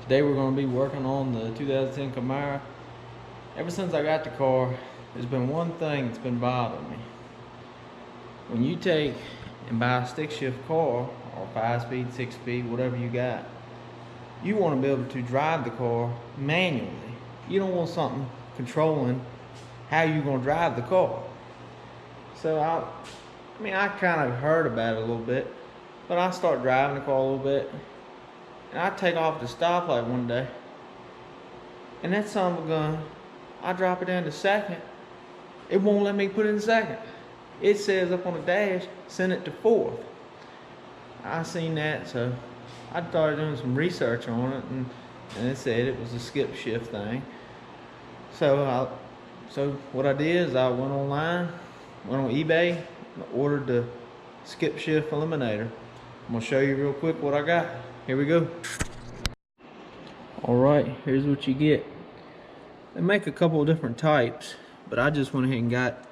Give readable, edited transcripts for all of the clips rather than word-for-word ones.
Today we're going to be working on the 2010 Camaro. Ever since I got the car, there's been one thing that's been bothering me. When you take and buy a stick shift car, or 5-speed, 6-speed, whatever you got, you want to be able to drive the car manually. You don't want something controlling how you're going to drive the car. So I kind of heard about it a little bit, but I start driving the car a little bit, and I take off at the stoplight one day, and that son of a gun, I drop it down to second. It won't let me put it in second. It says up on the dash, send it to fourth. I seen that, so I started doing some research on it, and it said it was a skip shift thing. So what I did is I went online, went on eBay, and ordered the skip shift eliminator. I'm gonna show you real quick what I got. Here we go. Alright, here's what you get. They make a couple of different types, but I just went ahead and got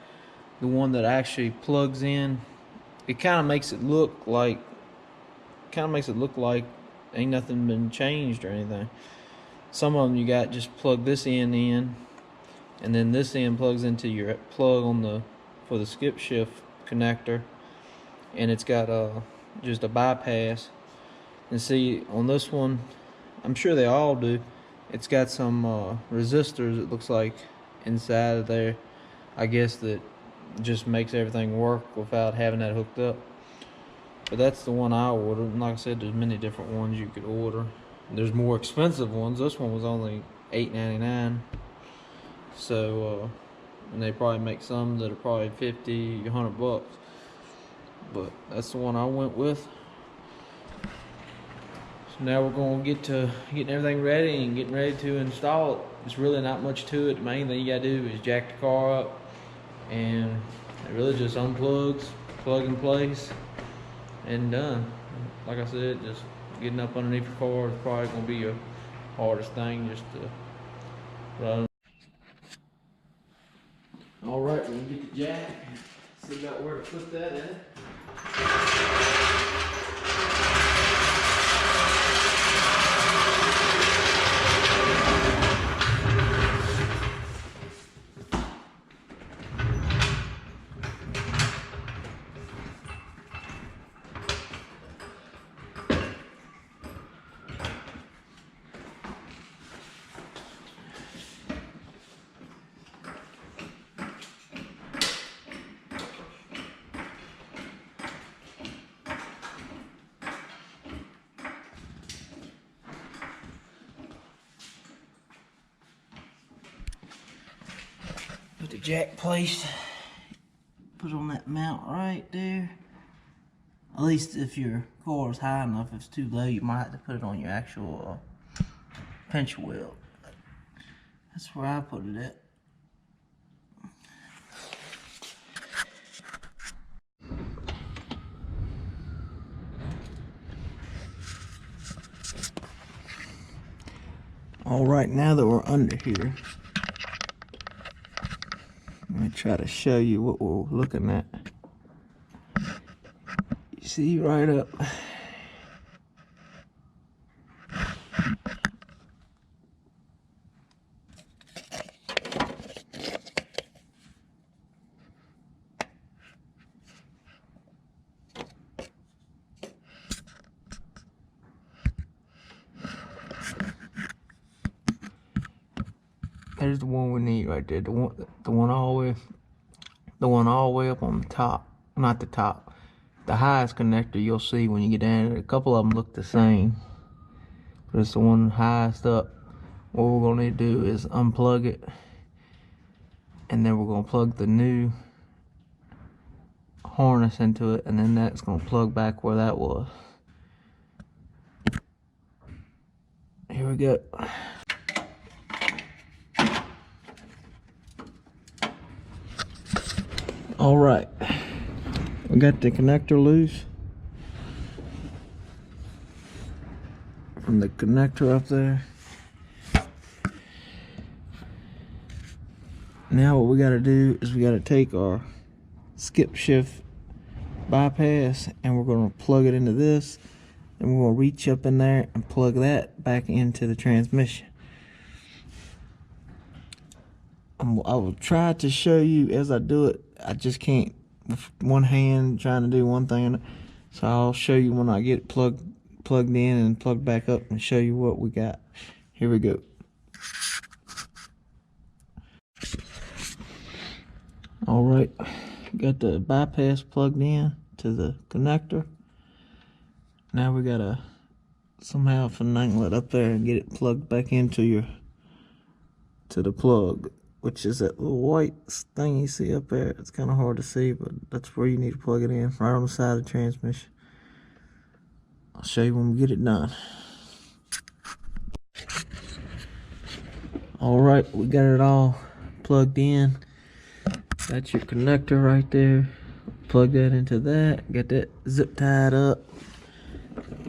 the one that actually plugs in. It kind of makes it look like ain't nothing been changed or anything. Some of them you got just plug this end in, and then this end plugs into your plug on for the skip shift connector, and it's got just a bypass. And see, on this one, I'm sure they all do, it's got some resistors, it looks like, inside of there. I guess that just makes everything work without having that hooked up. But that's the one I ordered, and like I said, there's many different ones you could order. There's more expensive ones. This one was only $8.99. So and they probably make some that are probably $50, $100, but that's the one I went with. So now we're going to get to getting everything ready and getting ready to install it. There's really not much to it. The main thing you gotta do is jack the car up, and it really just unplugs, plug in place, and done. Like I said, just getting up underneath the car is probably going to be your hardest thing, just to run. Alright, we're going to get the jack, see about where to put that in. Put the jack placed, put on that mount right there. At least if your car is high enough, if it's too low, you might have to put it on your actual pinch wheel. That's where I put it at. Alright, now that we're under here, let me try to show you what we're looking at. You see right up. There's the one we need right there. The one all the way up on the top. Not the top. The highest connector you'll see when you get down there. A couple of them look the same, but it's the one highest up. What we're gonna need to do is unplug it, and then we're gonna plug the new harness into it, and then that's gonna plug back where that was. Here we go. Alright, we got the connector loose from the connector up there. Now what we got to do is we got to take our skip shift bypass and we're going to plug it into this, and we're gonna reach up in there and plug that back into the transmission. I will try to show you as I do it. I just can't with one hand trying to do one thing, so I'll show you when I get it plugged in and plugged back up and show you what we got. Here we go. All right, got the bypass plugged in to the connector. Now we gotta somehow finagle it up there and get it plugged back into the plug, which is that little white thing you see up there. It's kind of hard to see, but that's where you need to plug it in, right on the side of the transmission. I'll show you when we get it done. All right, we got it all plugged in. That's your connector right there. Plug that into that. Got that zip tied up.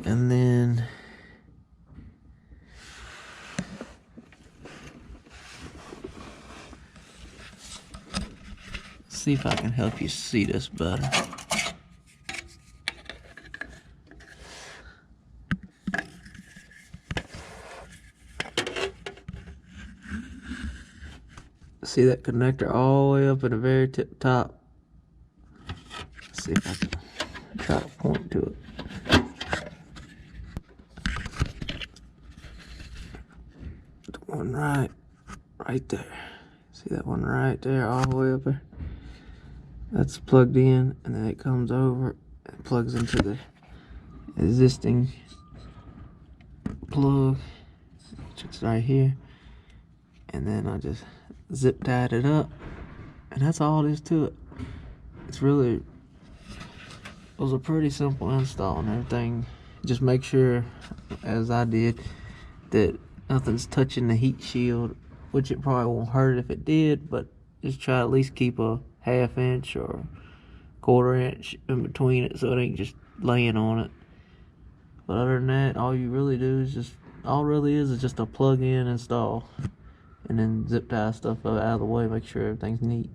And then see if I can help you see this better. See that connector all the way up at the very tip top? Let's see if I can try to point to it. The one right there. See that one right there, all the way up there? That's plugged in, and then it comes over and plugs into the existing plug, which is right here. And then I just zip tied it up, and that's all there is to it. It was a pretty simple install and everything. Just make sure, as I did, that nothing's touching the heat shield, which it probably won't hurt if it did, but just try to at least keep a ½ inch or ½ inch in between it so it ain't just laying on it. But other than that, all you really do is just a plug in install, and then zip tie stuff out of the way, make sure everything's neat.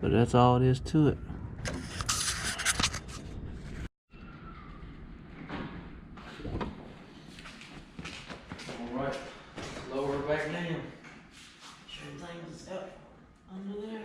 But that's all it is to it. Alright, let's lower her back down. Sure things up under there.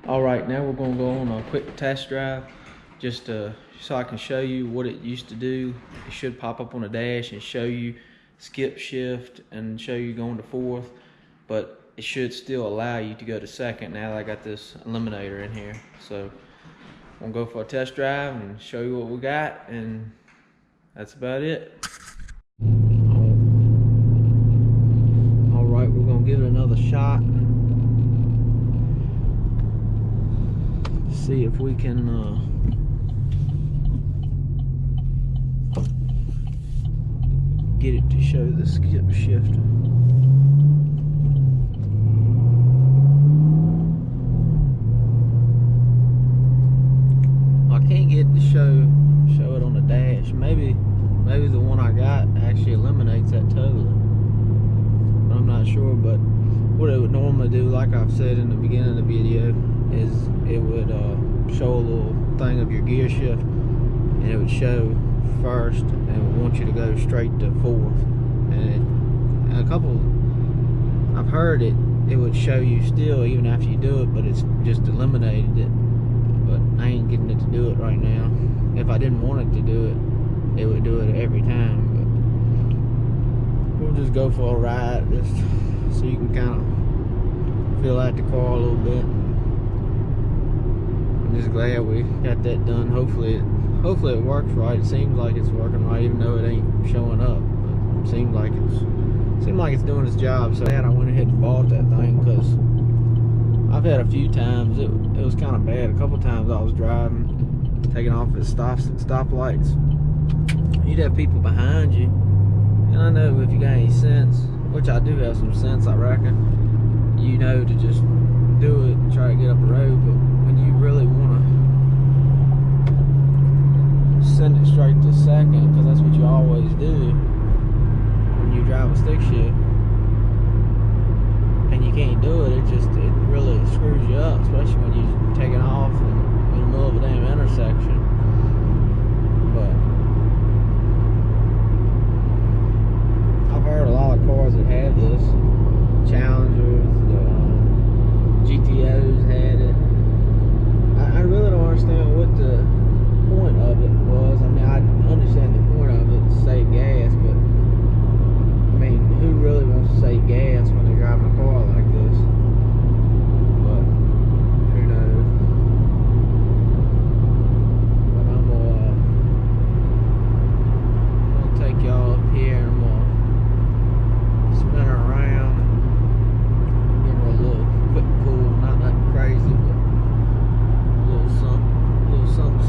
Alright, now we're going to go on a quick test drive just so I can show you what it used to do. It should pop up on the dash and show you skip shift and show you going to fourth, but it should still allow you to go to second now that I got this eliminator in here. So I'm going to go for a test drive and show you what we got, and that's about it. Alright, we're going to give it another shot. See if we can get it to show the skip shift. Well, I can't get it to show it on the dash. Maybe the one I got actually eliminates that totally, but I'm not sure. But what it would normally do, like I've said in the beginning of the video, is it would show a little thing of your gear shift, and it would show first, and it would want you to go straight to fourth. And I've heard it would show you still even after you do it, but it's just eliminated it. But I ain't getting it to do it right now. If I didn't want it to do it, it would do it every time. But we'll just go for a ride, just so you can kind of feel out the car a little bit. I'm just glad we got that done. Hopefully it works right. It seems like it's working right, even though it ain't showing up. But it seemed like it's doing its job. So I went ahead and bought that thing, because I've had a few times it was kind of bad. A couple times I was driving, taking off at stoplights. You'd have people behind you, And I know if you got any sense, which I do have some sense, I reckon, you know to just do it and try to get up the road. But when you really want to send it straight to second, because that's what you always do when you drive a stick shift, and you can't do it, it really screws you up, especially when you're taking off in the middle of a damn intersection. But I've heard a lot of cars that have this. Challengers, the GTOs had it. I really don't understand what the point of it was. I mean, I understand the point of it, to save gas, but I mean, who really wants to save gas when they're driving a car like this? But who knows? But I'm gonna take y'all up here and I'm gonna spin her around and give her a little quick pull. Not nothing crazy, but a little something, something.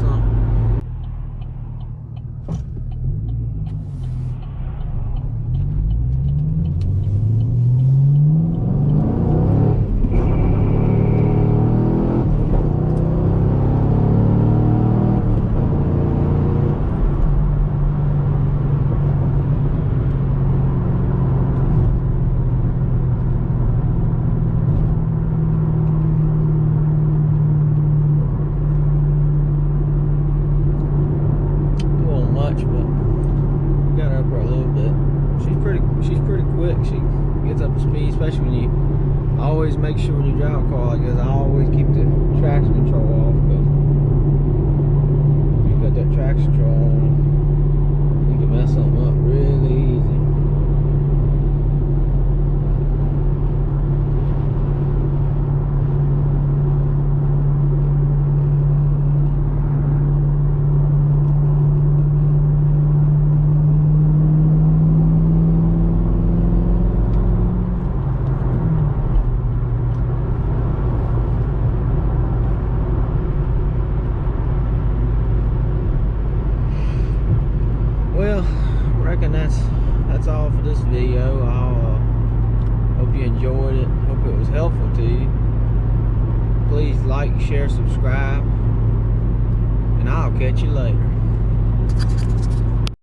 But got her up her a little bit. She's pretty quick. She gets up to speed, especially when you always make sure when you drive a car like this, I always keep the traction control off, because if you got that traction control on, you can mess something up really easy. Well, I reckon that's all for this video. I hope you enjoyed it. Hope it was helpful to you. Please like, share, subscribe, and I'll catch you later.